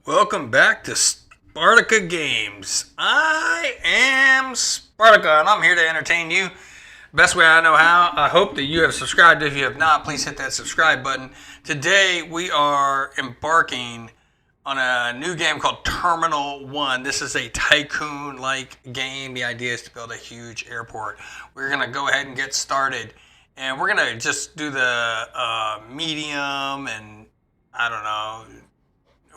Welcome back to Spartika Games. I am Spartika and I'm here to entertain you best way I know how. I hope that you have subscribed. If you have not, please hit that subscribe button. Today we are embarking on a new game called Terminal 1. This is a Tycoon-like game. The idea is to build a huge airport. We're going to go ahead and get started. And we're going to just do the medium and I don't know.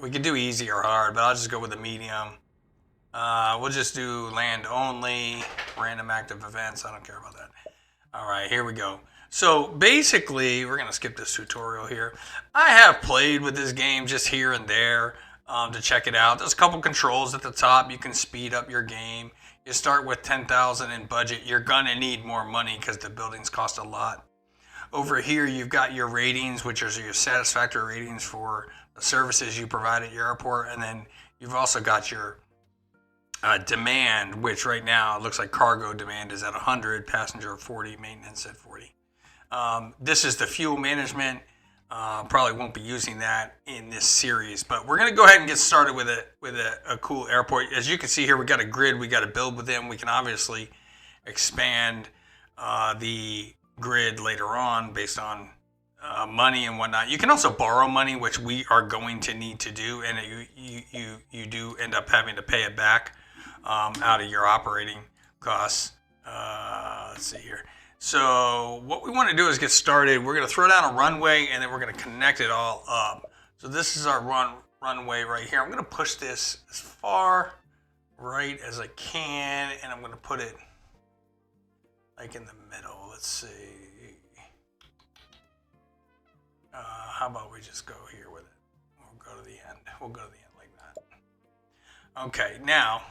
We could do easy or hard, but I'll just go with the medium. We'll just do land only, random active events. I don't care about that. All right, here we go. So basically, we're going to skip this tutorial here. I have played with this game just here and there to check it out. There's a couple controls at the top. You can speed up your game. You start with 10,000 in budget. You're going to need more money because the buildings cost a lot. Over here, you've got your ratings, which are your satisfactory ratings for the services you provide at your airport. And then you've also got your demand, which right now it looks like cargo demand is at 100, passenger 40, maintenance at 40. This is the fuel management. Probably won't be using that in this series, but we're going to go ahead and get started with a cool airport. As you can see here, we got a grid we got to build within. We can obviously expand the grid later on based on money and whatnot. You can also borrow money, which we are going to need to do, and you do end up having to pay it back out of your operating costs. Let's see here. So what we want to do is get started. We're going to throw down a runway, and then we're going to connect it all up. So this is our runway right here. I'm going to push this as far right as I can, and I'm going to put it like in the middle. Let's see. How about we just go here with it? We'll go to the end. We'll go to the end like that. Okay, now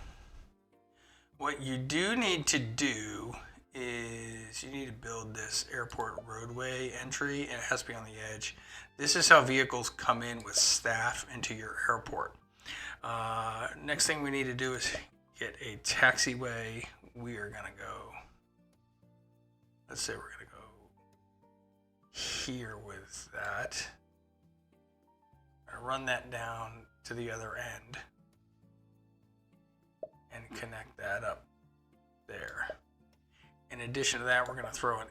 what you do need to do is you need to build this airport roadway entry, and it has to be on the edge. This is how vehicles come in with staff into your airport. Next thing we need to do is get a taxiway. We are going to go, let's say we're going to go here with that. I'm going to run that down to the other end and connect that up there. In addition to that, we're going to throw an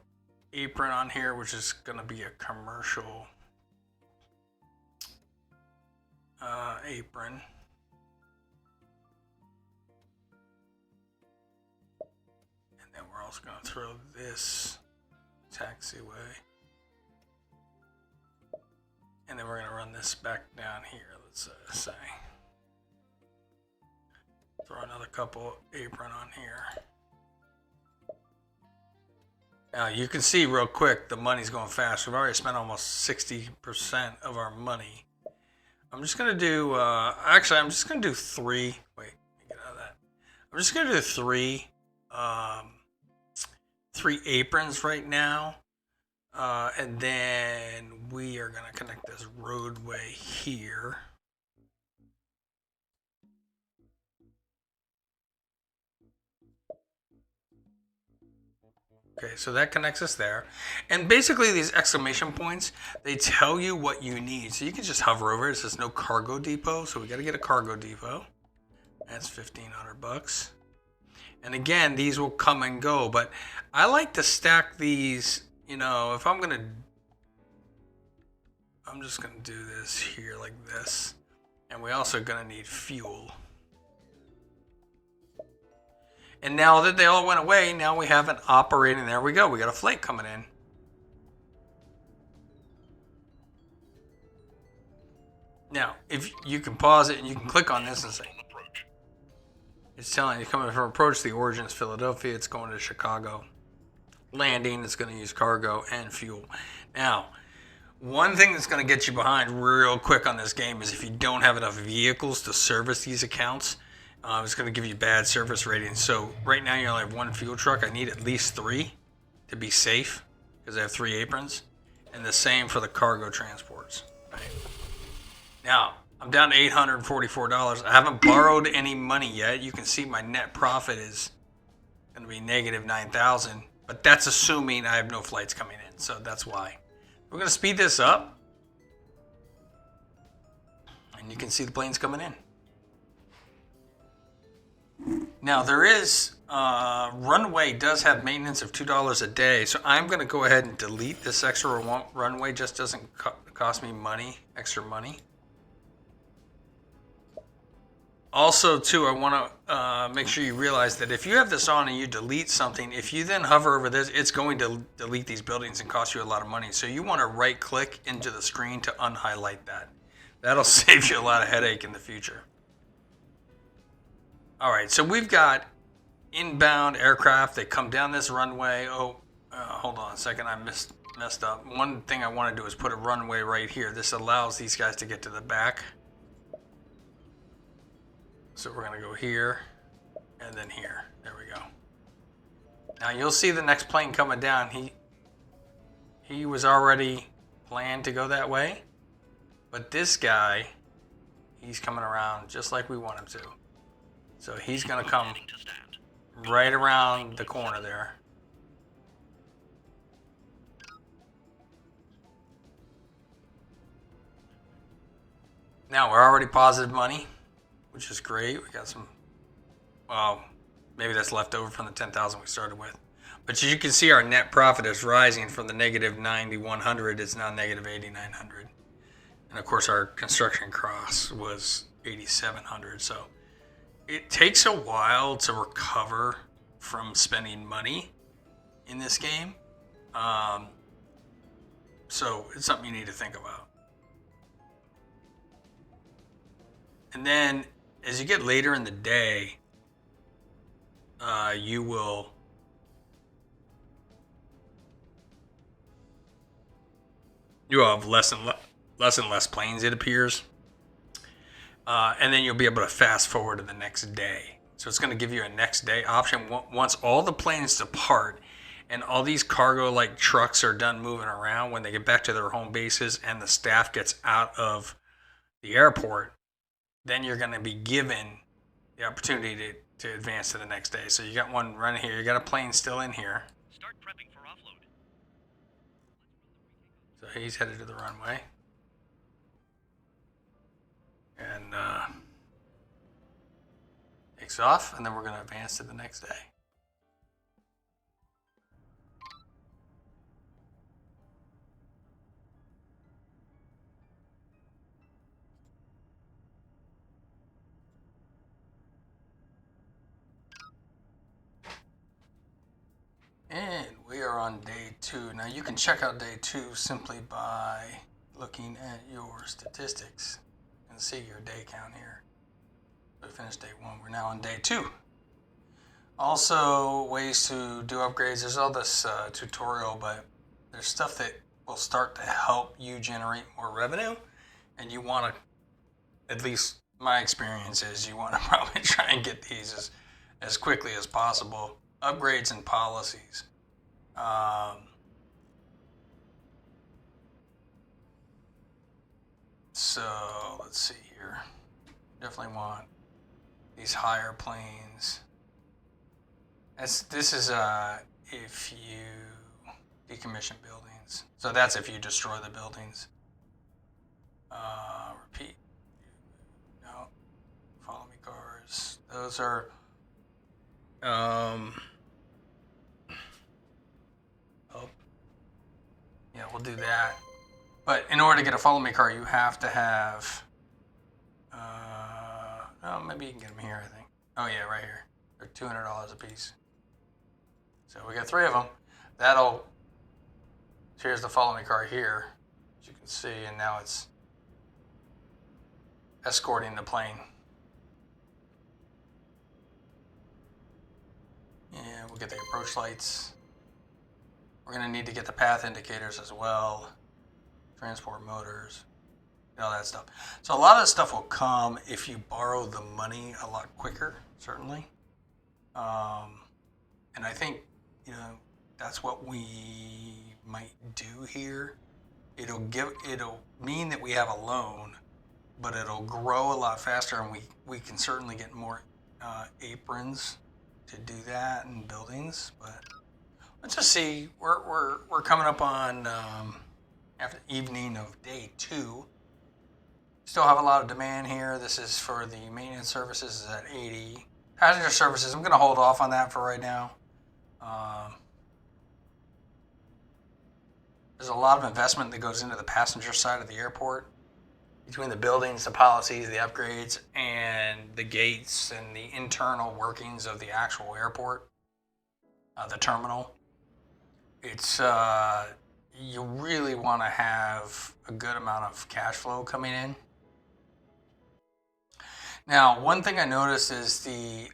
apron on here, which is going to be a commercial apron. And then we're also going to throw this taxiway. And then we're going to run this back down here, let's say. Throw another couple apron on here. Now you can see real quick the money's going fast. We've already spent almost 60% of our money. I'm just going to do, actually I'm just going to do three. Wait, let me get out of that. I'm just going to do three aprons right now. And then we are going to connect this roadway here. Okay, so that connects us there. And basically these exclamation points, they tell you what you need. So you can just hover over it. It says no cargo depot. So we got to get a cargo depot. That's $1,500. And again, these will come and go. But I like to stack these, you know, if I'm just going to do this here like this. And we're also going to need fuel. And now that they all went away, now we have an operating. There we go. We got a flight coming in. Now, if you can pause it and you can click on this and say, it's telling you coming from approach. The origin is Philadelphia. It's going to Chicago. Landing. It's going to use cargo and fuel. Now, one thing that's going to get you behind real quick on this game is if you don't have enough vehicles to service these accounts. It's going to give you bad service ratings. So right now you only have one fuel truck. I need at least 3 to be safe because I have 3 aprons. And the same for the cargo transports. Right? Now, I'm down to $844. I haven't borrowed any money yet. You can see my net profit is going to be negative $9,000. But that's assuming I have no flights coming in. So that's why. We're going to speed this up. And you can see the planes coming in. Now there is, Runway does have maintenance of $2 a day, so I'm going to go ahead and delete this extra runway. Just doesn't cost me money, extra money. Also, too, I want to make sure you realize that if you have this on and you delete something, if you then hover over this, it's going to delete these buildings and cost you a lot of money. So you want to right-click into the screen to unhighlight that. That'll save you a lot of headache in the future. All right, so we've got inbound aircraft that come down this runway. Oh, hold on a second, I messed up. One thing I want to do is put a runway right here. This allows these guys to get to the back. So we're going to go here and then here. There we go. Now you'll see the next plane coming down. He was already planned to go that way. But this guy, he's coming around just like we want him to. So he's going to come right around the corner there. Now we're already positive money, which is great. We got some, well, maybe that's left over from the 10,000 we started with. But as you can see, our net profit is rising from the negative 9,100. It's now negative 8,900. And of course, our construction cost was 8,700. So it takes a while to recover from spending money in this game. So it's something you need to think about. And then as you get later in the day, you will have less and less planes, it appears. And then you'll be able to fast forward to the next day. So it's going to give you a next day option. Once all the planes depart and all these cargo-like trucks are done moving around, when they get back to their home bases and the staff gets out of the airport, then you're going to be given the opportunity to advance to the next day. So you got one running here. You got a plane still in here. Start prepping for offload. So he's headed to the runway. And takes off, and then we're going to advance to the next day. And we are on day 2. Now you can check out day 2 simply by looking at your statistics and see your day count here. We finished day 1. We're now on day 2. Also, ways to do upgrades. There's all this tutorial, but there's stuff that will start to help you generate more revenue. And you want to, at least my experience is, you want to probably try and get these as quickly as possible. Upgrades and policies. So let's see here. Definitely want these higher planes. This is if you decommission buildings. So that's if you destroy the buildings. Repeat. No. Follow me cars. Those are oh, yeah, we'll do that. But in order to get a follow me car, you have to have oh, maybe you can get them here, I think. Oh yeah, right here. They're $200 a piece. So we got 3 of them. Here's the follow me car here, as you can see, and now it's escorting the plane. And we'll get the approach lights. We're going to need to get the path indicators as well. Transport motors. And all that stuff. So a lot of this stuff will come if you borrow the money a lot quicker, certainly. And I think, that's what we might do here. It'll mean that we have a loan, but it'll grow a lot faster, and we can certainly get more aprons to do that in buildings. But let's just see. We're coming up on after evening of day 2. Still have a lot of demand here. This is for the maintenance services is at 80. Passenger services, I'm going to hold off on that for right now. There's a lot of investment that goes into the passenger side of the airport between the buildings, the policies, the upgrades, and the gates and the internal workings of the actual airport, the terminal. It's you really want to have a good amount of cash flow coming in. Now, one thing I noticed is the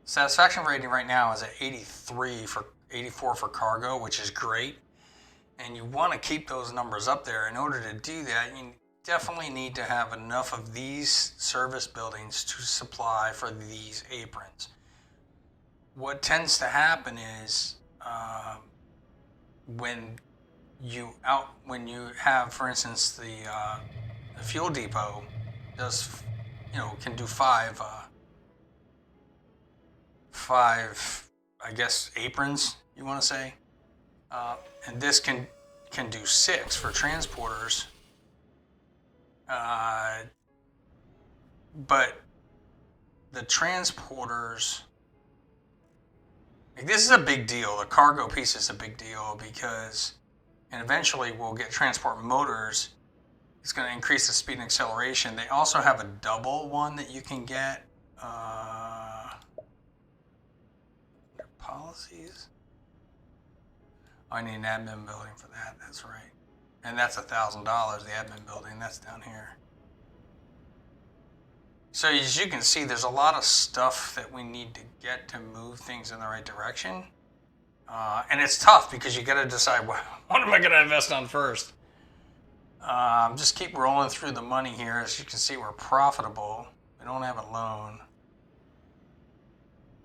satisfaction rating right now is at 84 for cargo, which is great. And you want to keep those numbers up there. In order to do that, you definitely need to have enough of these service buildings to supply for these aprons. What tends to happen is when you have, for instance, the fuel depot does, can do five, I guess, aprons, you want to say, and this can do 6 for transporters, but the transporters, like, this is a big deal. The cargo piece is a big deal because, and eventually we'll get transport motors. It's going to increase the speed and acceleration. They also have a double one that you can get. Policies. I need an admin building for that. That's right. And that's $1,000, the admin building. That's down here. So as you can see, there's a lot of stuff that we need to get to move things in the right direction. And it's tough because you got to decide what am I going to invest on first. Just keep rolling through the money here. As you can see, we're profitable. We don't have a loan.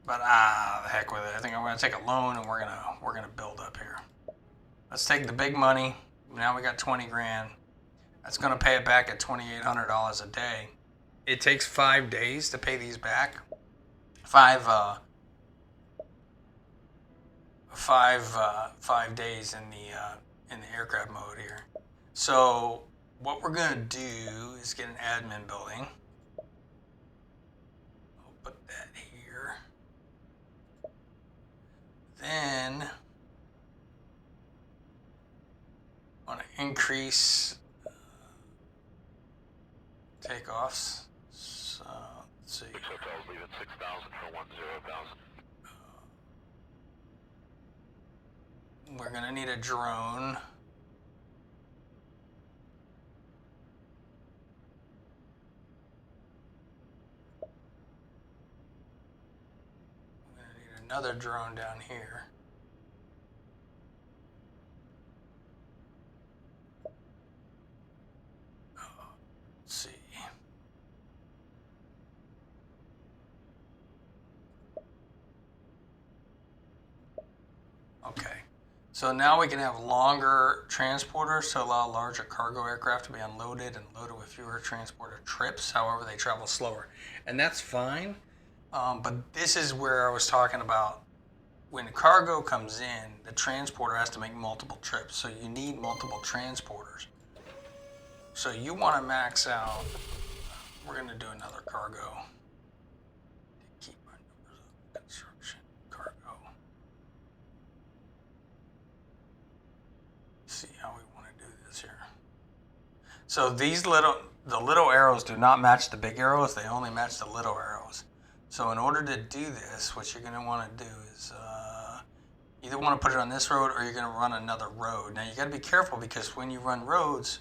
But the heck with it. I think I'm going to take a loan and we're gonna build up here. Let's take the big money. Now we got 20 grand. That's going to pay it back at $2,800 a day. It takes 5 days to pay these back. Five days in the aircraft mode here. So what we're going to do is get an admin building. I'll put that here. Then I want to increase takeoffs. So let's see. Hotels leave at 6,000 for 10,000. We're going to need a drone. We're going to need another drone down here. Let's see. Okay. So now we can have longer transporters to allow larger cargo aircraft to be unloaded and loaded with fewer transporter trips. However, they travel slower. And that's fine. But this is where I was talking about when cargo comes in, the transporter has to make multiple trips. So you need multiple transporters. So you want to max out. We're going to do another cargo to keep our numbers up. Construction cargo. See how we want to do this here. So these the little arrows do not match the big arrows. They only match the little arrows. So in order to do this, what you're going to want to do is either want to put it on this road or you're going to run another road. Now you got to be careful because when you run roads,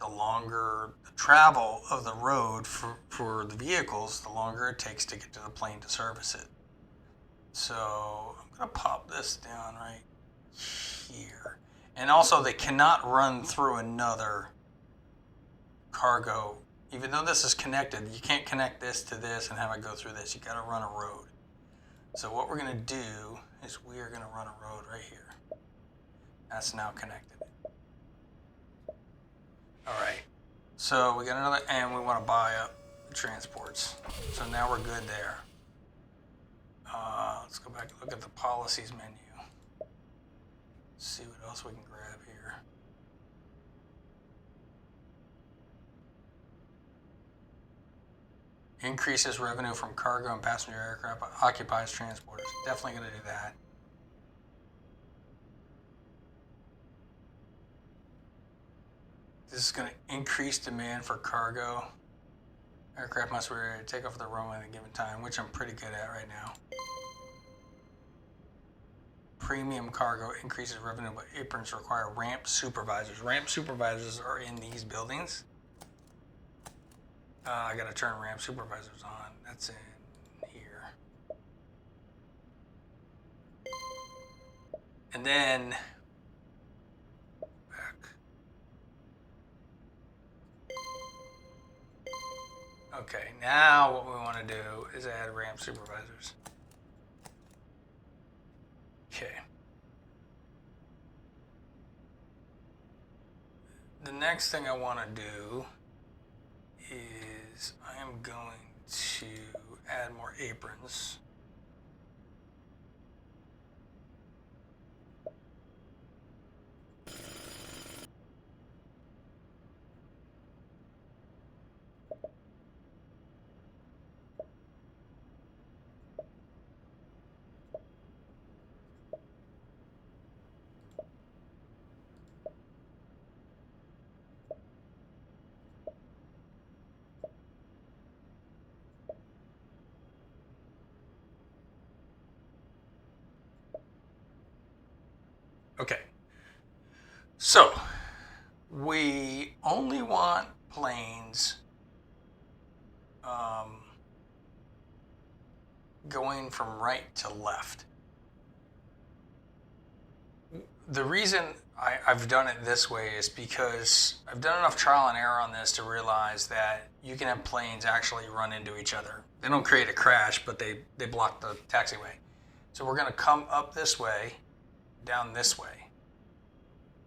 the longer the travel of the road for the vehicles, the longer it takes to get to the plane to service it. So I'm going to pop this down right here. And also they cannot run through another cargo. Even though this is connected, you can't connect this to this and have it go through this. You got to run a road. So what we're going to do is we are going to run a road right here. That's now connected. All right, so we got another, and we want to buy up the transports. So now we're good there. Let's go back and look at the policies menu. See what else we can grab here. Increases revenue from cargo and passenger aircraft, occupies transporters. Definitely going to do that. This is going to increase demand for cargo. Aircraft must be ready to take off the runway at a given time, which I'm pretty good at right now. Premium cargo increases revenue, but aprons require ramp supervisors. Ramp supervisors are in these buildings. I got to turn ramp supervisors on. That's in here. And then back. Okay, now what we want to do is add ramp supervisors. Okay. The next thing I want to do is I am going to add more aprons. Okay, so we only want planes going from right to left. The reason I've done it this way is because I've done enough trial and error on this to realize that you can have planes actually run into each other. They don't create a crash, but they block the taxiway. So we're going to come up this way, down this way.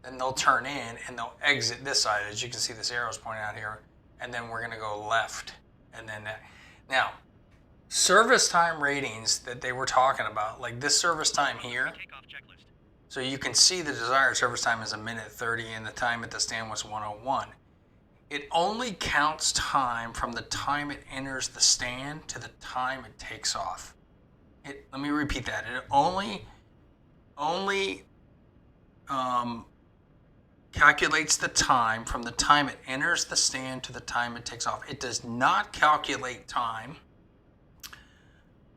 Then they'll turn in and they'll exit this side. As you can see, this arrow's pointing out here. And then we're going to go left. And then now, service time ratings that they were talking about, like this service time here. So you can see the desired service time is 1:30 and the time at the stand was 1:01. It only counts time from the time it enters the stand to the time it takes off. Let me repeat that. It only calculates the time from the time it enters the stand to the time it takes off. It does not calculate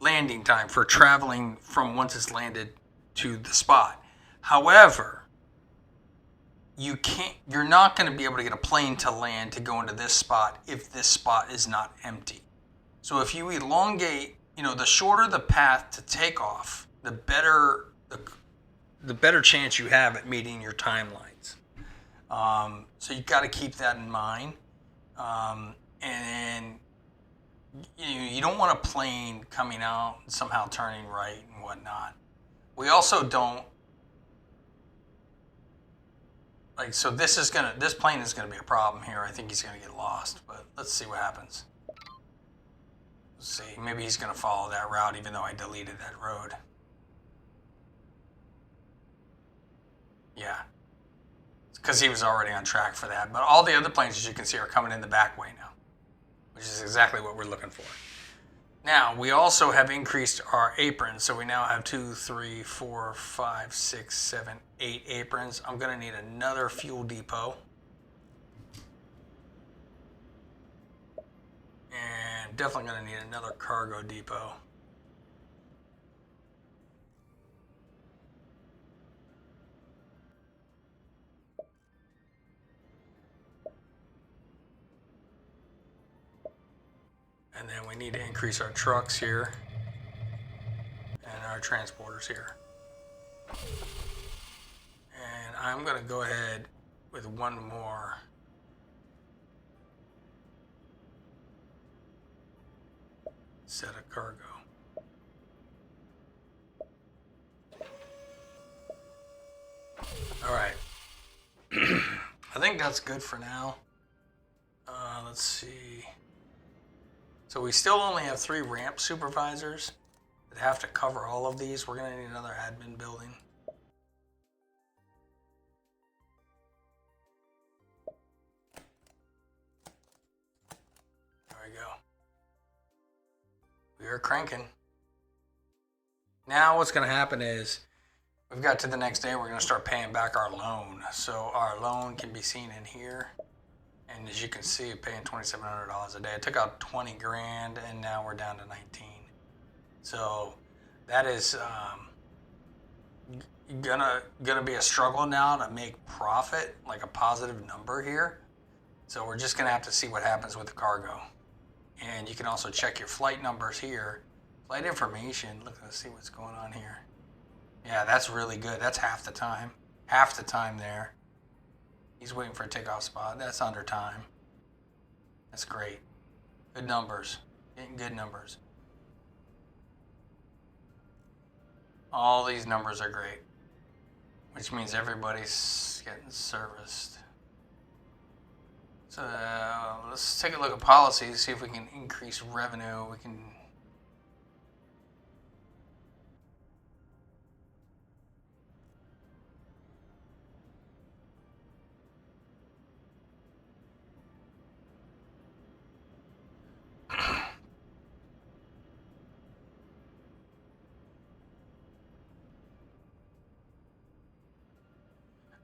landing time for traveling from once it's landed to the spot. However, you're not going to be able to get a plane to land to go into this spot if this spot is not empty. So if you elongate, the shorter the path to take off, the better chance you have at meeting your timelines. So you've got to keep that in mind. And you don't want a plane coming out and somehow turning right and whatnot. We also don't so this plane is gonna be a problem here. I think he's gonna get lost, but let's see what happens. Let's see, maybe he's gonna follow that route even though I deleted that road. Yeah, because he was already on track for that. But all the other planes, as you can see, are coming in the back way now, which is exactly what we're looking for. Now, we also have increased our aprons, so we now have 2, 3, 4, 5, 6, 7, 8 aprons. I'm going to need another fuel depot. And definitely going to need another cargo depot. And then we need to increase our trucks here and our transporters here. And I'm going to go ahead with one more. Set of cargo. All right. I think that's good for now. Let's see. So we still only have 3 ramp supervisors that have to cover all of these. We're going to need another admin building. There we go. We're cranking. Now what's going to happen is we've got to the next day. We're going to start paying back our loan. So our loan can be seen in here. And as you can see, paying $2,700 a day. I took out 20 grand and now we're down to 19. So that is gonna be a struggle now to make profit, like a positive number here. So we're just gonna have to see what happens with the cargo. And you can also check your flight numbers here. Flight information, let's see what's going on here. Yeah, that's really good. That's half the time. Half the time there. He's waiting for a takeoff spot. That's under time. That's great. Good numbers. Getting good numbers. All these numbers are great, which means everybody's getting serviced. So let's take a look at policies, see if we can increase revenue. We can.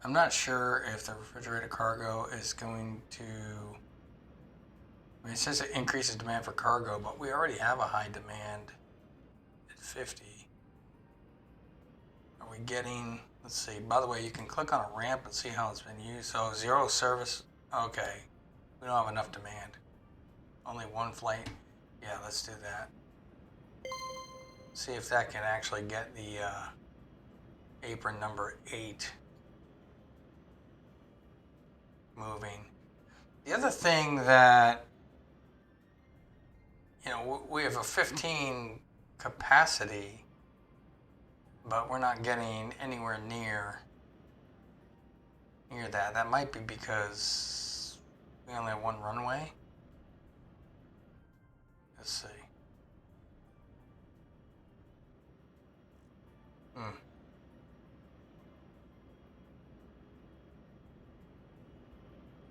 I'm not sure if the refrigerated cargo is going to. I mean, it says it increases demand for cargo, but we already have a high demand at 50. Are we getting? Let's see. By the way, you can click on a ramp and see how it's been used. So 0 service. Okay, we don't have enough demand. Only 1 flight. Yeah, let's do that. See if that can actually get the apron number 8 moving. The other thing that, we have a 15 capacity, but we're not getting anywhere near that. That might be because we only have 1 runway. Let's see.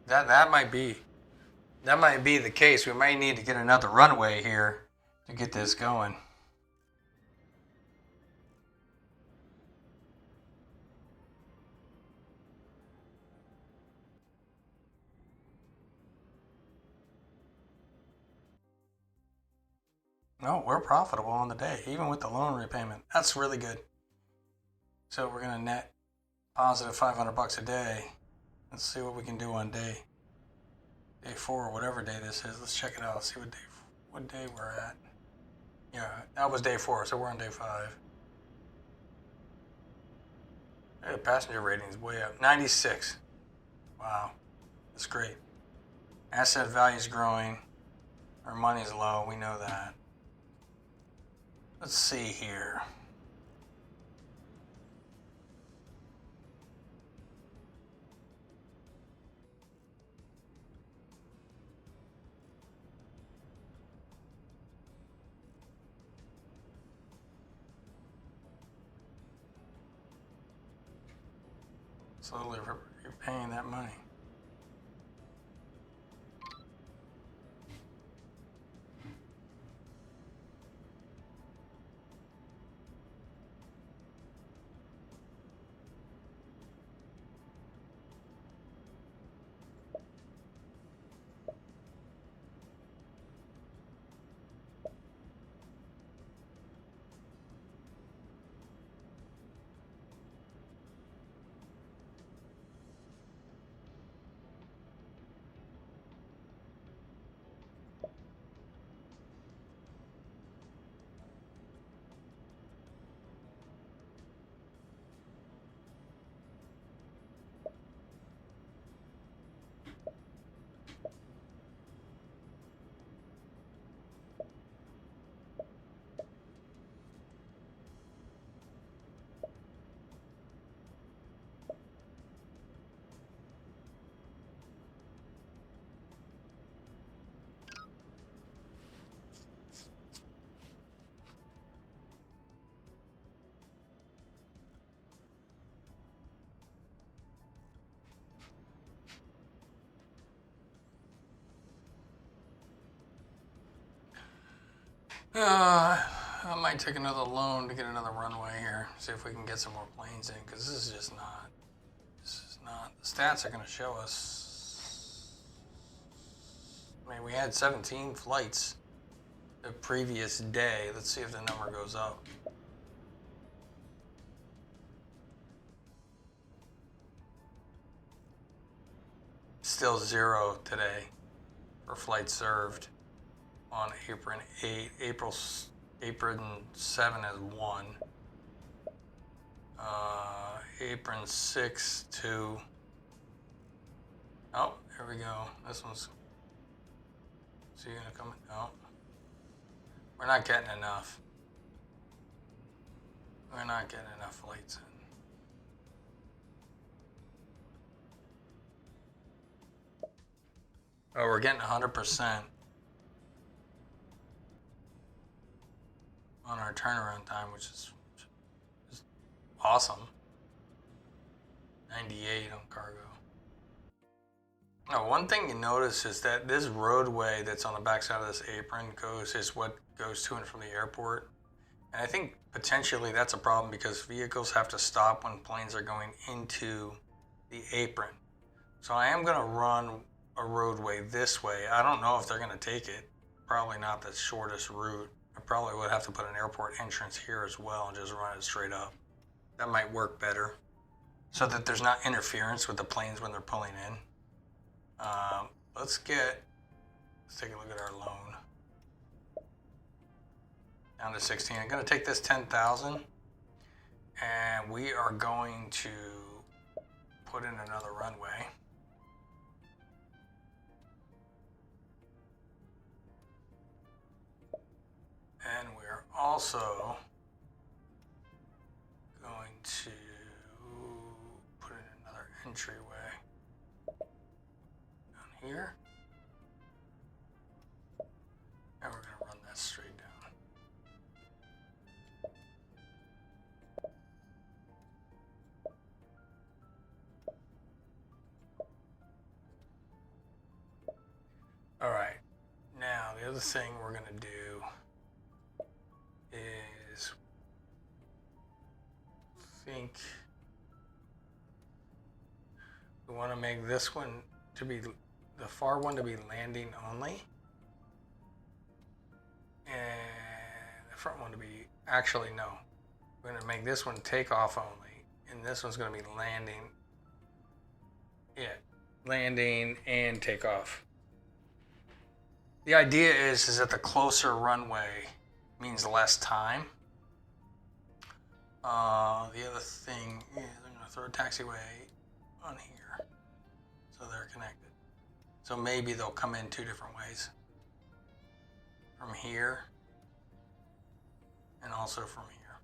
That might be the case. We might need to get another runway here to get this going. No, we're profitable on the day, even with the loan repayment. That's really good. So we're gonna net positive $500 a day. Let's see what we can do on day 4 or whatever day this is. Let's check it out. See what day we're at. Yeah, that was day 4, so we're on day 5. Hey, the passenger rating is way up. 96. Wow, that's great. Asset value is growing. Our money's low. We know that. Let's see here. Slowly repaying that money. I might take another loan to get another runway here. See if we can get some more planes in, because this is just not. This is not. The stats are going to show us. I mean, we had 17 flights the previous day. Let's see if the number goes up. Still 0 today for flights served on Apron 8. Apron 7 is 1. Apron 6, 2. Oh, here we go. This one's. Is he gonna come? No. We're not getting enough. We're not getting enough flights in. Oh, we're getting 100% on our turnaround time, which is awesome. 98 on cargo. Now, one thing you notice is that this roadway that's on the backside of this apron is what goes to and from the airport. And I think potentially that's a problem because vehicles have to stop when planes are going into the apron. So I am going to run a roadway this way. I don't know if they're going to take it. Probably not the shortest route. I probably would have to put an airport entrance here as well and just run it straight up. That might work better so that there's not interference with the planes when they're pulling in. Let's take a look at our loan. Down to 16. I'm going to take this 10,000 and we are going to put in another runway. And we're also going to put in another entryway down here. And we're going to run that straight down. All right. Now, the other thing we're going to do is think we want to make this one to be the far one to be landing only and the front one to be actually no, we're going to make this one takeoff only and this one's going to be landing and takeoff. The idea is that the closer runway means less time. The other thing is I'm going to throw a taxiway on here so they're connected. So maybe they'll come in 2 different ways. From here and also from here.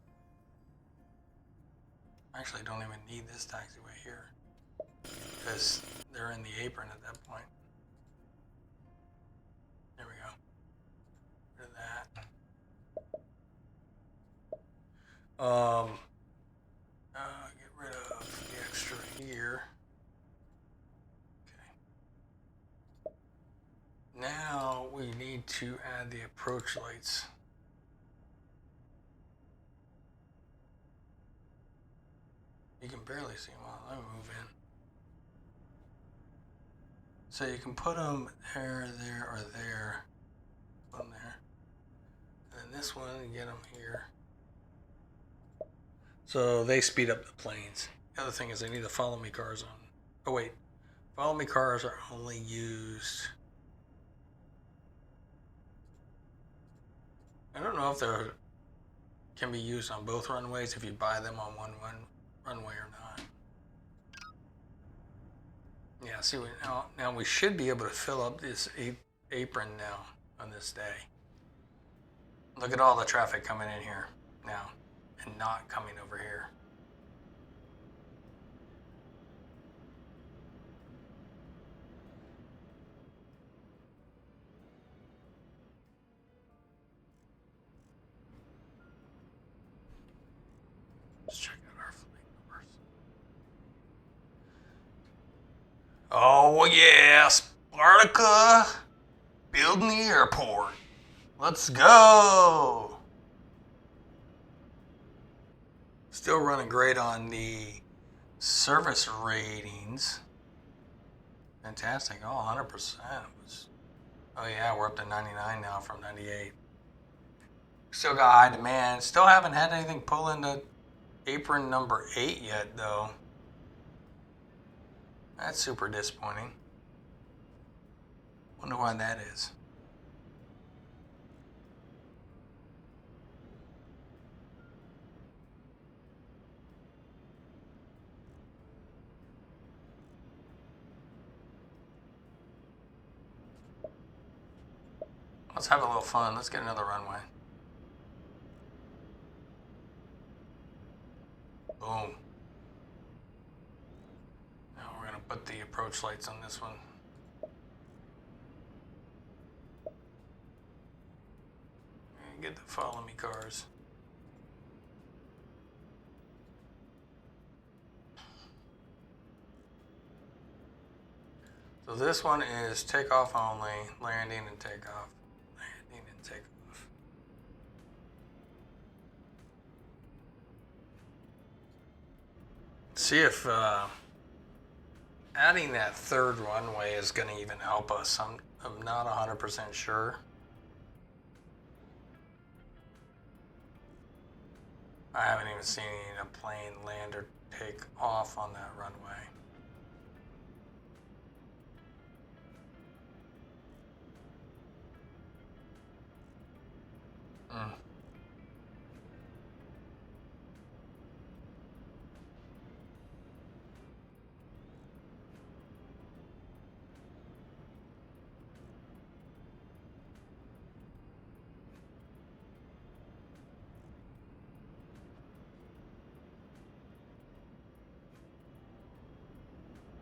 Actually, don't even need this taxiway here because they're in the apron at that point. There we go. Rid of that. Get rid of the extra here. Okay. Now we need to add the approach lights. You can barely see them all. Let me move in. So you can put them there, or there. Put them there. And then this one, get them here. So they speed up the planes. The other thing is they need the follow me cars on. Oh wait, follow me cars are only used. I don't know if they can be used on both runways if you buy them on one runway or not. Yeah, see, now we should be able to fill up this apron now on this day. Look at all the traffic coming in here now and not coming over here. Let's check out our flight numbers. Oh yeah, Spartika building the airport. Let's go! Still running great on the service ratings. Fantastic. Oh, 100%. Oh yeah, we're up to 99 now from 98. Still got high demand. Still haven't had anything pull into apron number 8 yet, though. That's super disappointing. Wonder why that is. Let's have a little fun. Let's get another runway. Boom. Now we're going to put the approach lights on this one. And get the follow me cars. So this one is takeoff only, landing and takeoff. Landing and takeoff. See if adding that third runway is going to even help us. I'm not 100% sure. I haven't even seen a plane land or take off on that runway.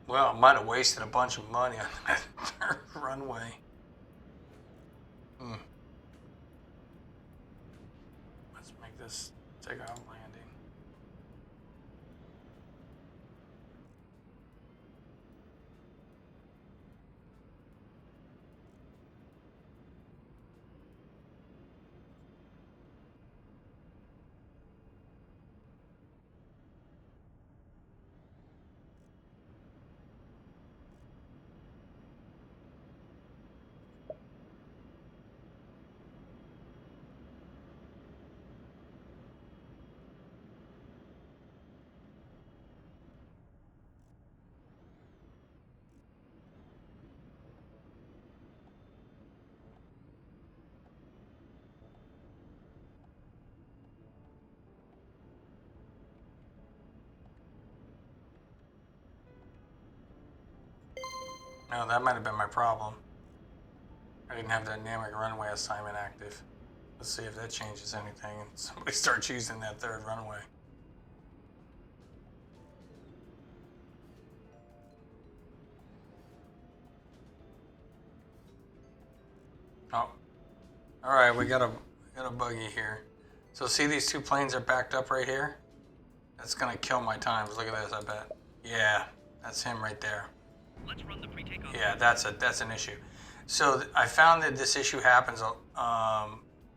Well, I might have wasted a bunch of money on that third runway. Let's make this takeoff landing. No, that might have been my problem. I didn't have dynamic runway assignment active. Let's see if that changes anything and somebody starts using that third runway. Oh, all right, we got a buggy here. So see these two planes are backed up right here? That's gonna kill my times. Look at this, I bet. Yeah, that's him right there. Let's run the pre-takeoff. Yeah, that's an issue. So I found that this issue happens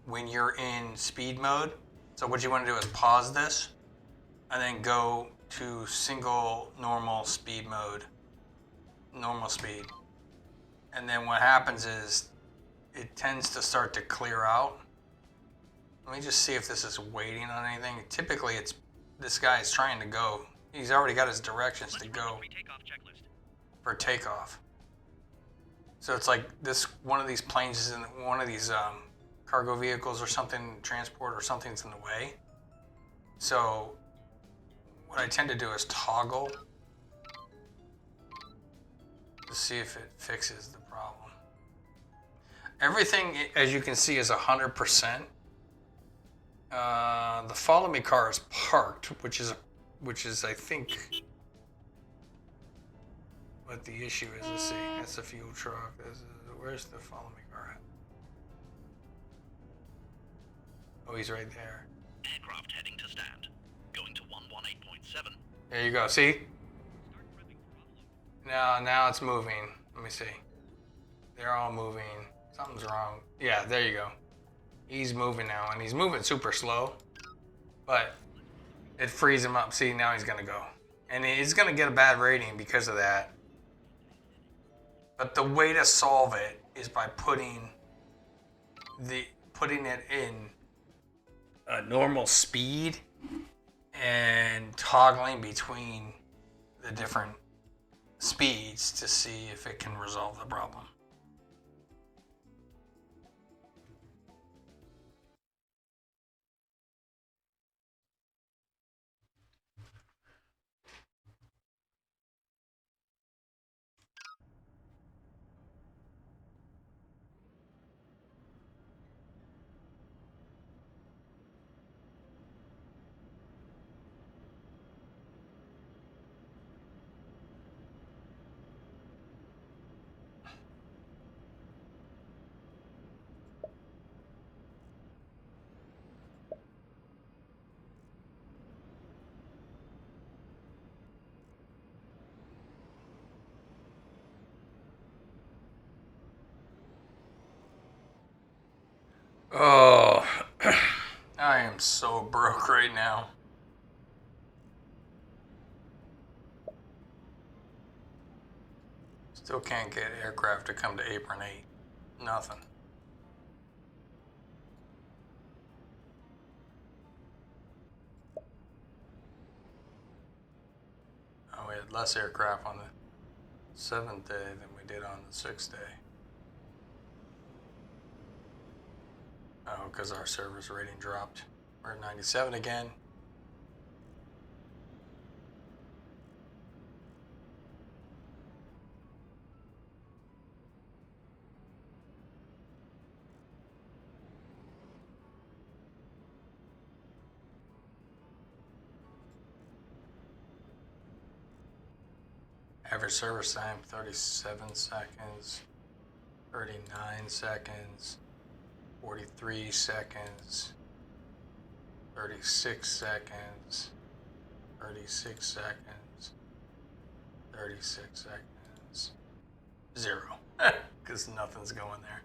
when you're in speed mode. So what you want to do is pause this and then go to single normal speed mode, normal speed. And then what happens is it tends to start to clear out. Let me just see if this is waiting on anything. Typically this guy is trying to go. He's already got his directions to go for takeoff. So it's like this, one of these planes is in one of these cargo vehicles or something, transport or something's in the way. So what I tend to do is toggle to see if it fixes the problem. Everything, as you can see, is 100%. The follow me car is parked, which is I think what the issue is. Let's see. That's the fuel truck. Where's the follow me car at? Oh, he's right there. Aircraft heading to stand. Going to 118.7. There you go. See? Now it's moving. Let me see. They're all moving. Something's wrong. Yeah, there you go. He's moving now, and he's moving super slow, but it frees him up. See, now he's gonna go. And he's gonna get a bad rating because of that. But the way to solve it is by putting it in a normal speed and toggling between the different speeds to see if it can resolve the problem. Oh, I am so broke right now. Still can't get aircraft to come to Apron 8. Nothing. Oh, we had less aircraft on the 7th day than we did on the 6th day. Oh, because our service rating dropped. We're at 97 again. Average service time, 37 seconds, 39 seconds, 43 seconds, 36 seconds, 36 seconds, 36 seconds, 0. Because nothing's going there.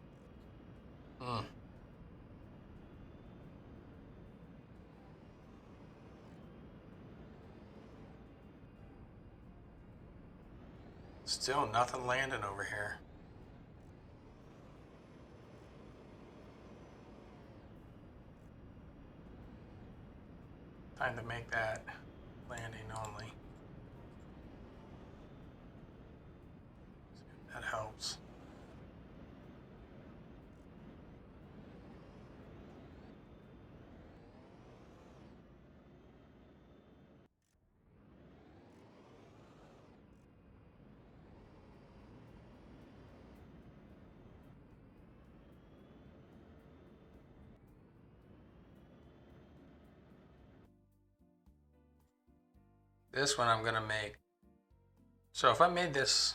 Still nothing landing over here. Time to make that landing only. That helps. This one I'm gonna make. So if I made this,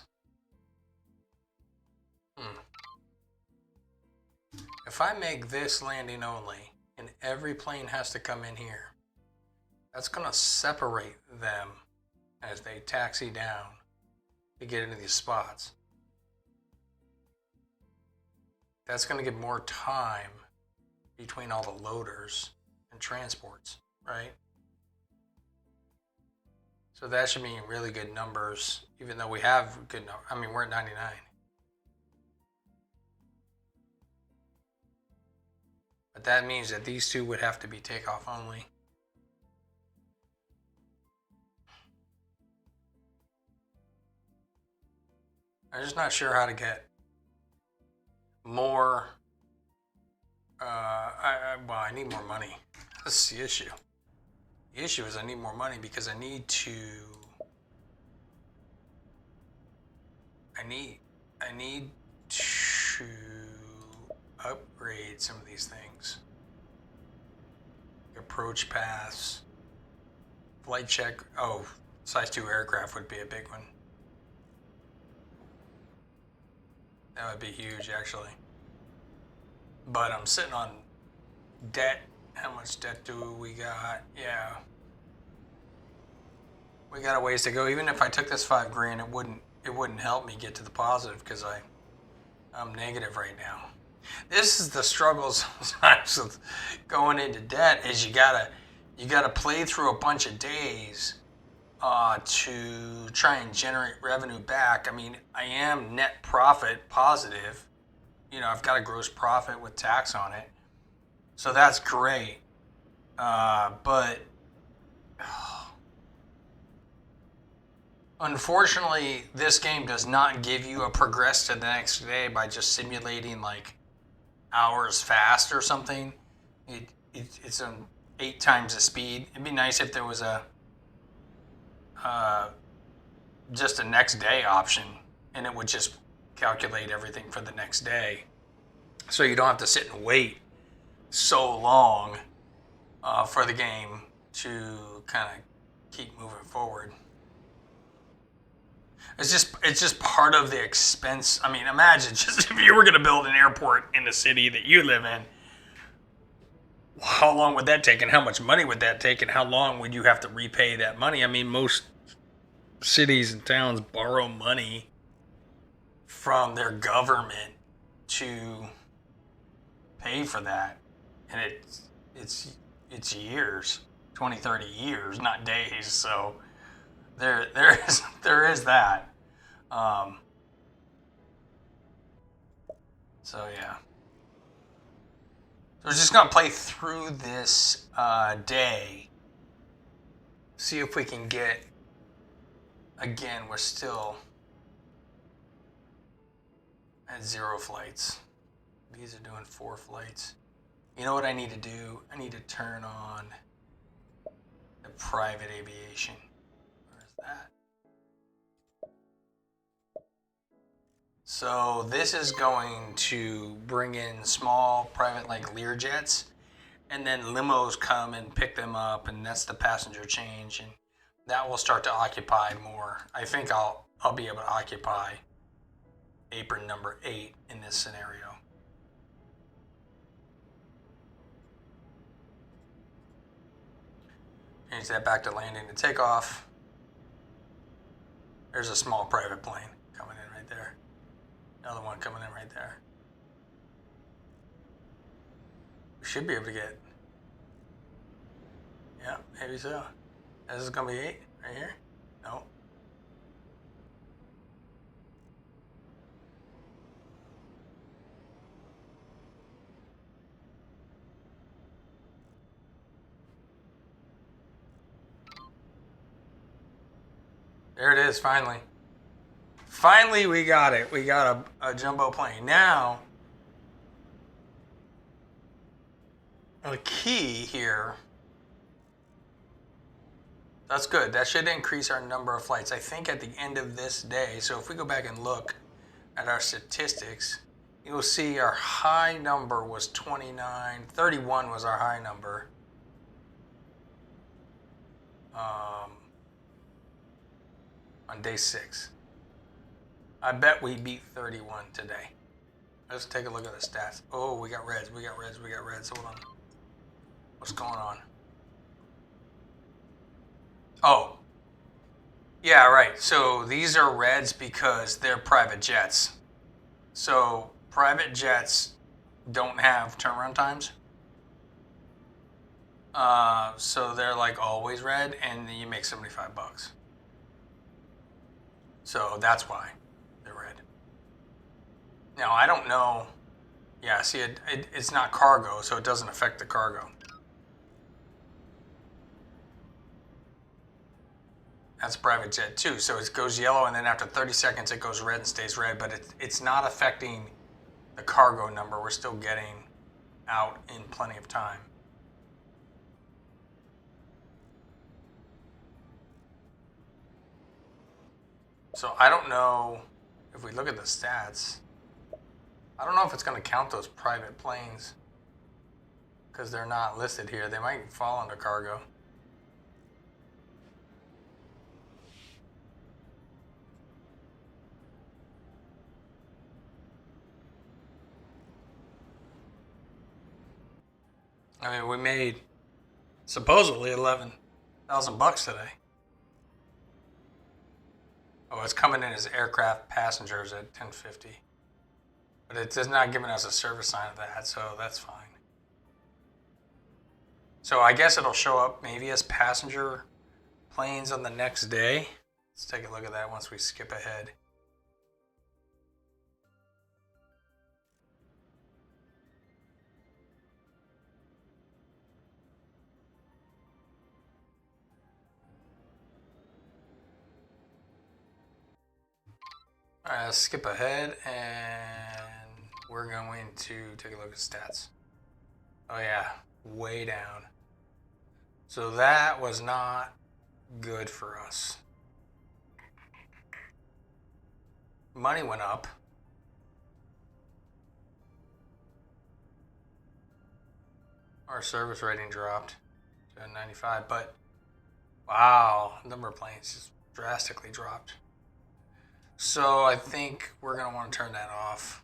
if I make this landing only, and every plane has to come in here, that's gonna separate them as they taxi down to get into these spots. That's gonna give more time between all the loaders and transports, right? So that should mean really good numbers, even though we have good numbers. I mean, we're at 99. But that means that these two would have to be takeoff only. I'm just not sure how to get more. I need more money. That's the issue. The issue is I need more money because I need to upgrade some of these things. Approach paths, flight check. Oh, size 2 aircraft would be a big one. That would be huge, actually. But I'm sitting on debt. How much debt do we got? Yeah. We got a ways to go. Even if I took this $5,000, it wouldn't help me get to the positive because I'm negative right now. This is the struggle sometimes with going into debt. Is you gotta play through a bunch of days to try and generate revenue back. I mean, I am net profit positive. You know, I've got a gross profit with tax on it, so that's great. But unfortunately, this game does not give you a progress to the next day by just simulating like hours fast or something. It's 8 times the speed. It'd be nice if there was a just a next day option, and it would just calculate everything for the next day, so you don't have to sit and wait so long for the game to kind of keep moving forward. It's just part of the expense. I mean, imagine just if you were going to build an airport in the city that you live in, how long would that take, and how much money would that take, and how long would you have to repay that money? I mean, most cities and towns borrow money from their government to pay for that, and it's years, 20, 30 years, not days. So there is that. So yeah. So we're just gonna play through this day. See if we can get. Again, we're still at 0 flights. These are doing 4 flights. You know what I need to do? I need to turn on the private aviation. Where's that? So this is going to bring in small private like Learjets, and then limos come and pick them up, and that's the passenger change, and that will start to occupy more. I think I'll be able to occupy apron number 8 in this scenario. Change that back to landing and takeoff. There's a small private plane coming in right there. Another one coming in right there. We should be able to get. Yeah, maybe so. This is gonna be 8 right here. No. There it is, finally. Finally, we got it. We got a jumbo plane. Now, the key here, that's good. That should increase our number of flights. I think at the end of this day, so if we go back and look at our statistics, you'll see our high number was 29. 31 was our high number. On day 6. I bet we beat 31 today. Let's take a look at the stats. Oh, we got reds. Hold on. What's going on? Oh. Yeah, right. So these are reds because they're private jets. So private jets don't have turnaround times. So they're like always red, and you make $75. So that's why they're red. Now, I don't know. Yeah, see, it's not cargo, so it doesn't affect the cargo. That's private jet too. So it goes yellow, and then after 30 seconds, it goes red and stays red, but it's not affecting the cargo number. We're still getting out in plenty of time. So I don't know if we look at the stats. I don't know if it's going to count those private planes because they're not listed here. They might fall under cargo. I mean, we made supposedly $11,000 today. Oh, it's coming in as aircraft passengers at 1050. But it is not giving us a service sign of that, so that's fine. So I guess it'll show up maybe as passenger planes on the next day. Let's take a look at that once we skip ahead. All right, let's skip ahead and we're going to take a look at stats. Oh yeah, way down. So that was not good for us. Money went up. Our service rating dropped to 95, but wow, number of planes just drastically dropped. So I think we're going to want to turn that off.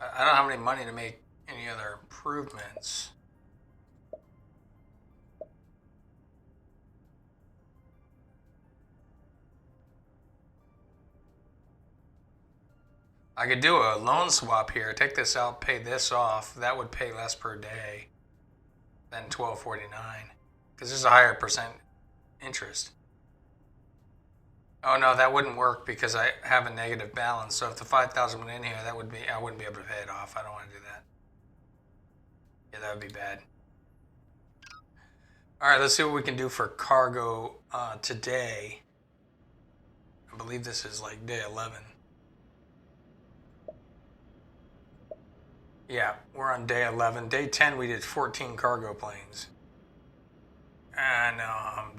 I don't have any money to make any other improvements. I could do a loan swap here. Take this out, pay this off. That would pay less per day than $12.49 because there's a higher percent interest. Oh no, that wouldn't work because I have a negative balance. So if the 5,000 went in here, I wouldn't be able to pay it off. I don't want to do that. Yeah, that would be bad. All right, let's see what we can do for cargo today. I believe this is like day 11. Yeah, we're on day 11. Day 10, we did 14 cargo planes. And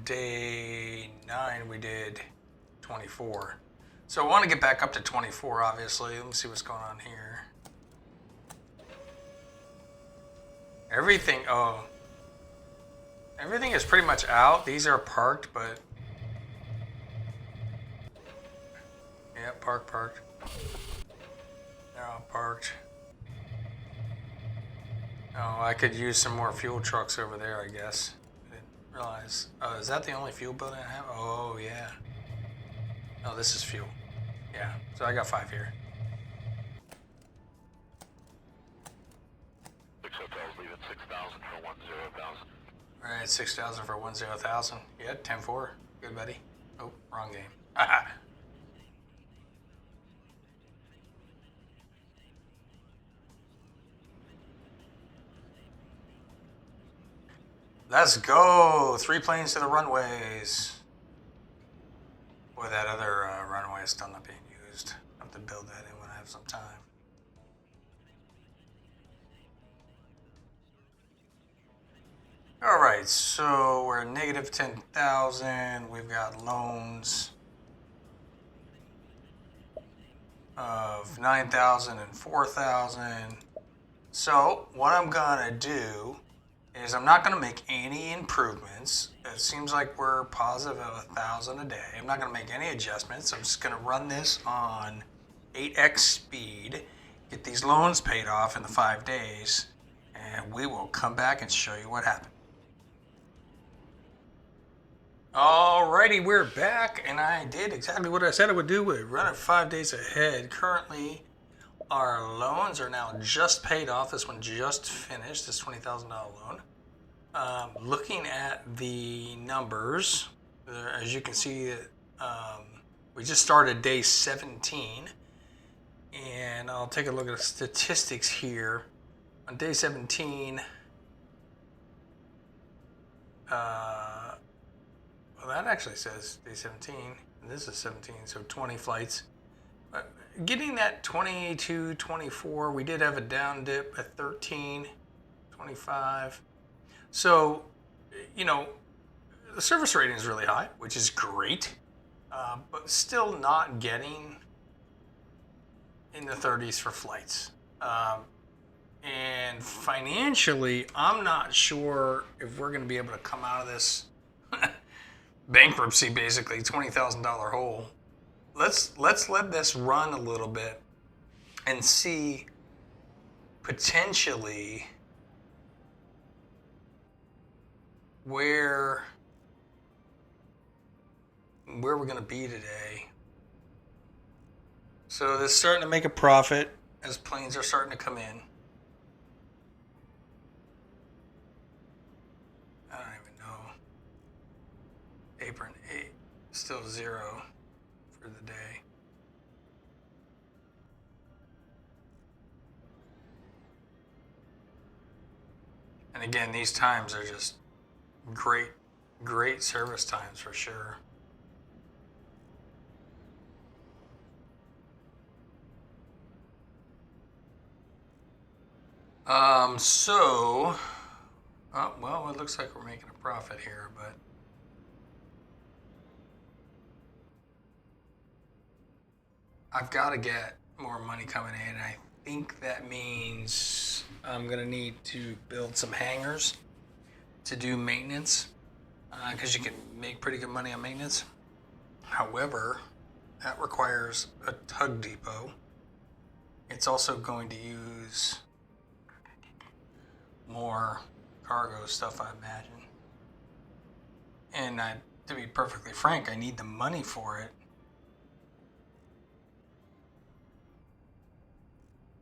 day 9, we did 24. So I want to get back up to 24, obviously. Let me see what's going on here. Everything is pretty much out. These are parked, but... yeah, parked. They're all parked. Oh, I could use some more fuel trucks over there, I guess. I didn't realize. Oh, is that the only fuel building I have? Oh, yeah. Oh, this is fuel. Yeah, so I got 5 here. 6 hotels leave at 6,000 for 10,000. All right, 6,000 for 10,000. Yeah, 10-4. Good, buddy. Oh, wrong game. Haha. Let's go! 3 planes to the runways. Boy, that other runway is still not being used. I have to build that in when I have some time. All right, so we're negative 10,000. We've got loans of 9,000 and 4,000. So what I'm gonna do is I'm not gonna make any improvements. It seems like we're positive of 1,000 a day. I'm not gonna make any adjustments. I'm just gonna run this on 8x speed, get these loans paid off in the 5 days, and we will come back and show you what happened. Alrighty, we're back, and I did exactly what I said I would do. We run it 5 days ahead. Currently, our loans are now just paid off. This one just finished, this $20,000 loan. Looking at the numbers, as you can see, we just started day 17. And I'll take a look at the statistics here. On day 17, well, that actually says day 17, and this is 17, so 20 flights. Getting that 22, 24, we did have a down dip at 13, 25. So, you know, the service rating is really high, which is great, but still not getting in the 30s for flights. And financially, I'm not sure if we're going to be able to come out of this bankruptcy, basically $20,000 hole. Let's let this run a little bit and see potentially where we're going to be today. So this is starting to make a profit as planes are starting to come in. I don't even know. Apron 8, still 0 for the day. And again, these times are just great service times for sure. Well, it looks like we're making a profit here, but I've got to get more money coming in. I think that means I'm going to need to build some hangars to do maintenance, because you can make pretty good money on maintenance. However, that requires a tug depot. It's also going to use more cargo stuff, I imagine. And to be perfectly frank, I need the money for it.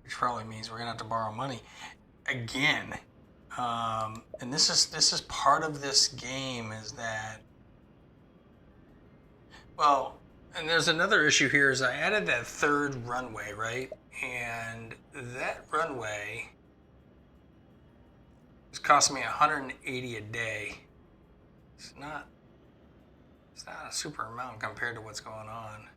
Which probably means we're gonna have to borrow money again. And this is part of this game, is that, well, and there's another issue here, is I added that third runway, right? And that runway is costing me $180 a day. It's not a super amount compared to what's going on.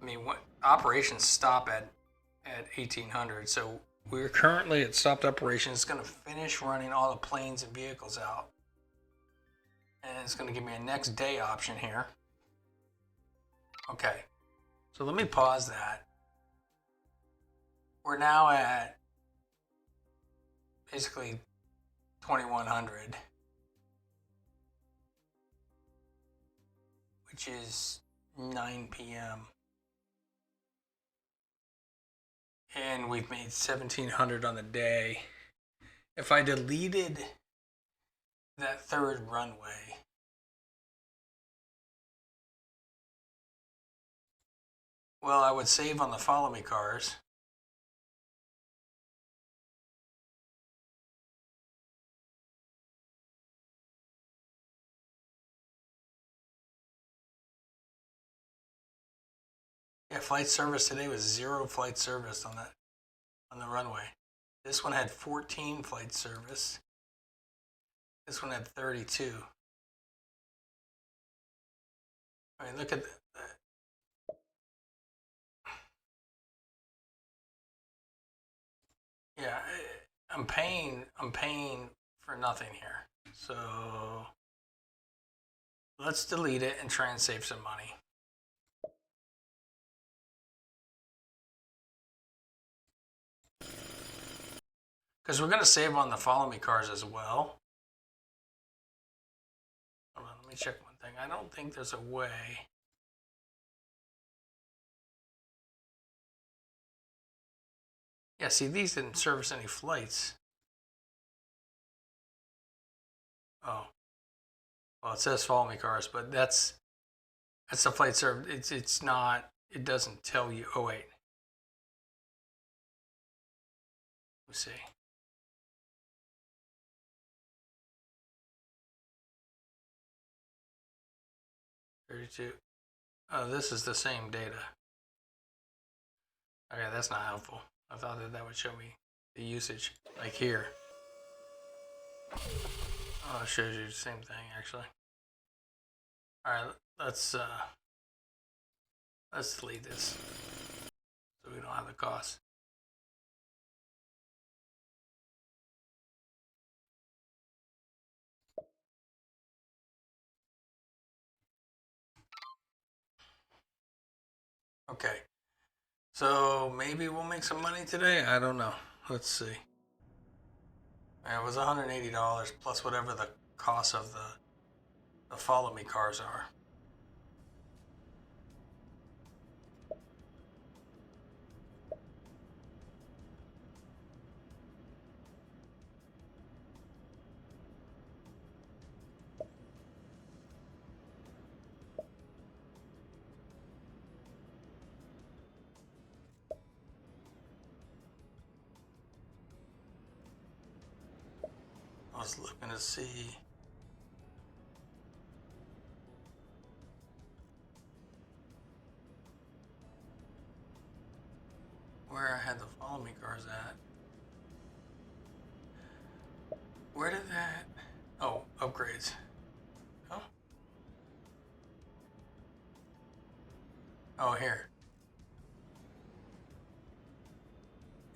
I mean, what operations stop at 1800, so we're currently at stopped operations. It's going to finish running all the planes and vehicles out, and it's going to give me a next day option here. Okay, so let me pause that. We're now at basically 2100, which is 9 p.m. And we've made 1700 on the day. If I deleted that third runway, well, I would save on the follow me cars. Yeah, flight service today was 0 flight service on the runway. This one had 14 flight service. This one had 32. I mean, look at yeah, I'm paying for nothing here. So let's delete it and try and save some money. Because we're going to save on the follow me cars as well. Hold on, let me check one thing. I don't think there's a way. Yeah, see, these didn't service any flights. Oh. Well, it says follow me cars, but that's the flight service. It's not, it doesn't tell you. Oh, wait. Let's see. 32. Oh, this is the same data. Okay, that's not helpful. I thought that would show me the usage, like here. Oh, it shows you the same thing, actually. All right, let's delete this so we don't have the cost. Okay, so maybe we'll make some money today. I don't know. Let's see. It was $180 plus whatever the cost of the follow me cars are. I was looking to see. Where I had the follow me cars at. Where did that? Oh, upgrades. Oh. Oh, here.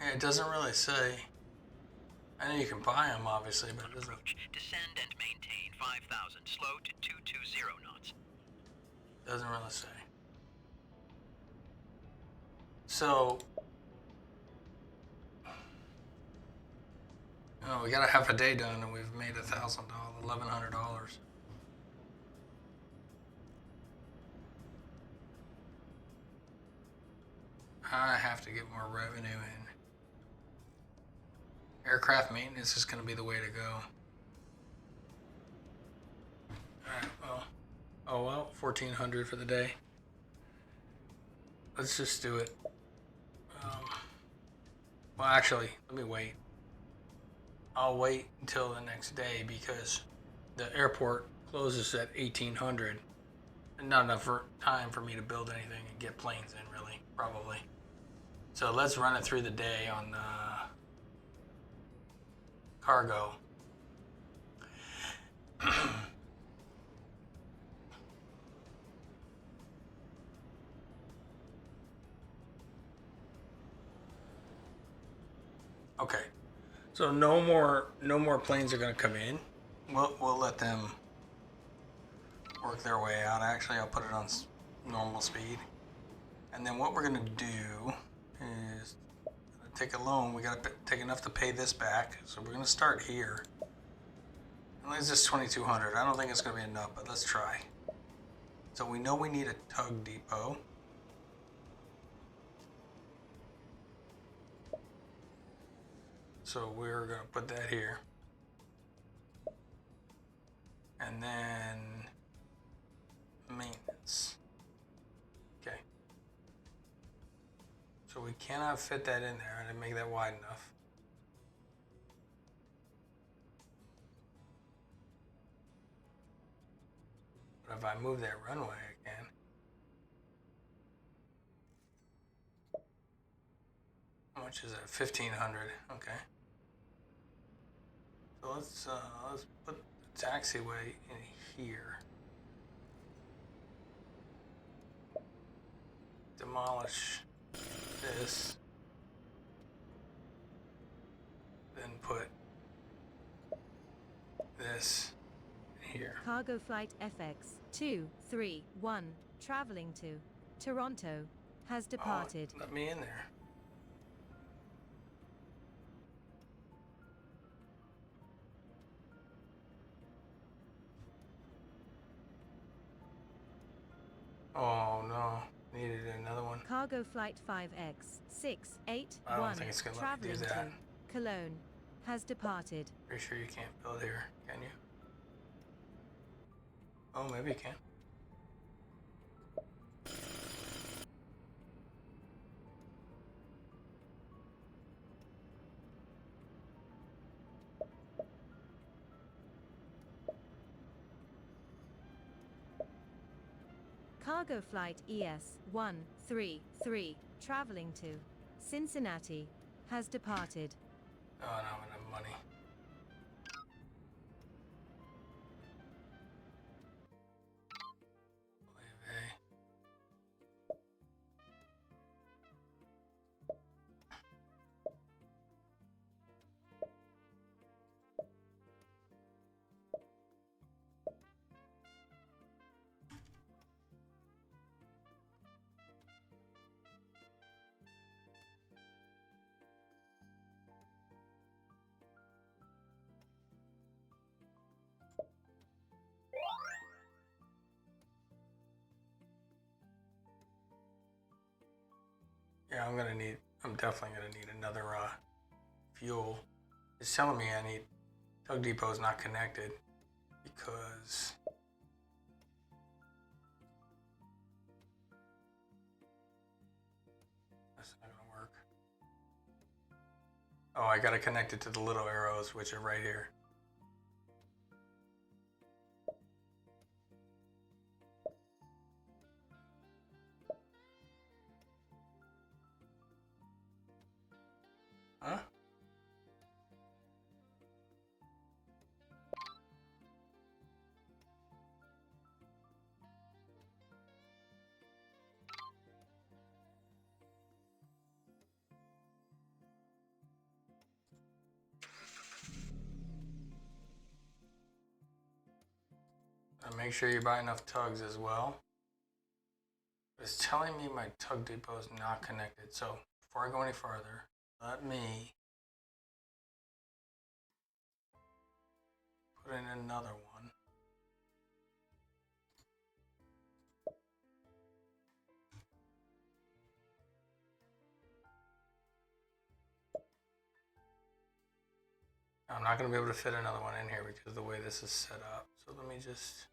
Yeah, it doesn't really say. I know you can buy them, obviously, but it doesn't. Approach. Descend and maintain 5,000. Slow to 220 knots. Doesn't really say. So, oh, we got a half a day done, and we've made $1,000, $1,100. I have to get more revenue in. Aircraft maintenance is going to be the way to go. Alright, well. Oh well, 1,400 for the day. Let's just do it. Well, actually, let me wait. I'll wait until the next day because the airport closes at 1,800. And not enough time for me to build anything and get planes in, really, probably. So let's run it through the day on cargo. Okay, so no more planes are going to come in. We'll let them work their way out. Actually, I'll put it on normal speed. And then what we're going to do is take a loan. We got to take enough to pay this back. So we're going to start here. And it's just 2,200. I don't think it's going to be enough, but let's try. So we know we need a tug depot. So we're going to put that here. And then maintenance. Okay. So we cannot fit that in there. I didn't make that wide enough. But if I move that runway again, how much is that? 1,500. Okay. So let's put the taxiway in here. Demolish this. Then put this here. Cargo flight FX 231 traveling to Toronto has departed. Oh, let me in there. Oh no, needed another one. Cargo flight 5X 681 I don't think it's gonna let me traveling do that. to Cologne has departed. Pretty sure you can't build here, can you? Oh, maybe you can. Cargo flight ES 133 traveling to Cincinnati has departed. Oh, I don't have enough money. Yeah, I'm definitely gonna need another fuel. It's telling me I need, tug depot is not connected because that's not gonna work. Oh, I gotta connect it to the little arrows, which are right here. And make sure you buy enough tugs as well. It's telling me my tug depot is not connected. So before I go any further, let me put in another one. I'm not going to be able to fit another one in here because of the way this is set up. So let me just...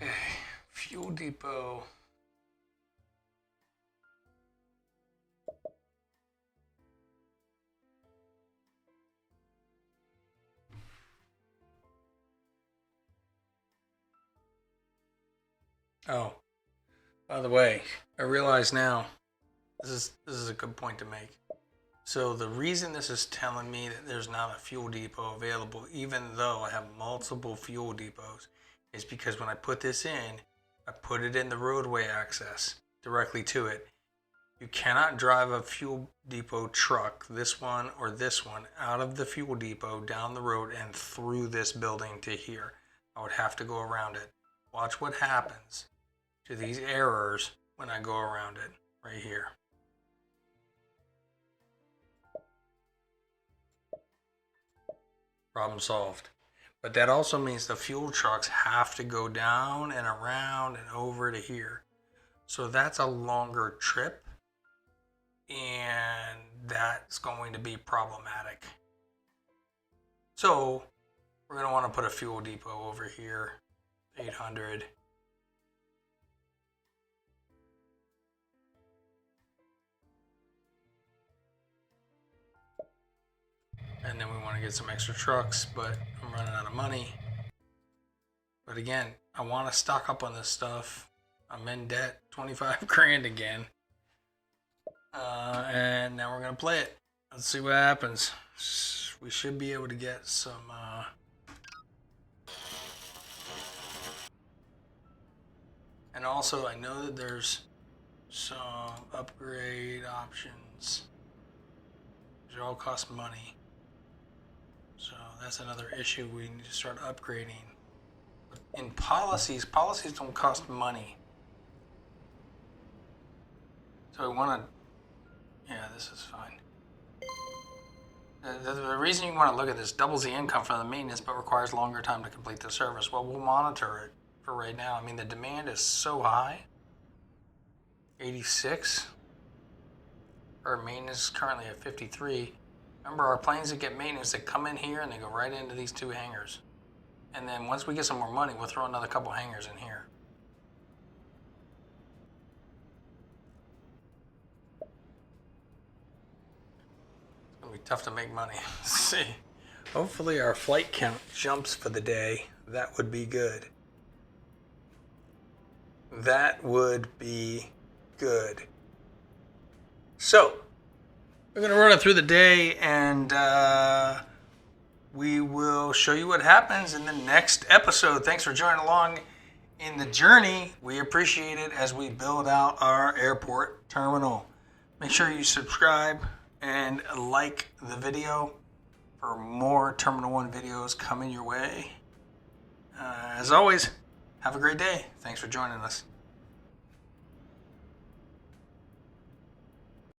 Okay, fuel depot. Oh, by the way, I realize now this is a good point to make. So the reason this is telling me that there's not a fuel depot available, even though I have multiple fuel depots, is because when I put this in, I put it in the roadway access directly to it. You cannot drive a fuel depot truck, this one or this one, out of the fuel depot down the road and through this building to here. I would have to go around it. Watch what happens to these errors when I go around it right here. Problem solved. But that also means the fuel trucks have to go down and around and over to here. So that's a longer trip, and that's going to be problematic. So we're going to want to put a fuel depot over here, 800. And then we want to get some extra trucks, but I'm running out of money. But again, I want to stock up on this stuff. I'm in debt, 25 grand again. And now we're going to play it. Let's see what happens. We should be able to get some... And also, I know that there's some upgrade options. They all cost money. So that's another issue we need to start upgrading. In policies don't cost money. So we want to, yeah, this is fine. The reason you want to look at this, doubles the income from the maintenance but requires longer time to complete the service. Well, we'll monitor it for right now. I mean, the demand is so high. 86. Our maintenance is currently at 53. Remember, our planes that get maintenance, they come in here and they go right into these two hangars. And then once we get some more money, we'll throw another couple hangars in here. It's going to be tough to make money. Let's see. Hopefully our flight count jumps for the day. That would be good. That would be good. So, we're going to run it through the day, and we will show you what happens in the next episode. Thanks for joining along in the journey. We appreciate it as we build out our airport terminal. Make sure you subscribe and like the video for more Terminal 1 videos coming your way. As always, have a great day. Thanks for joining us.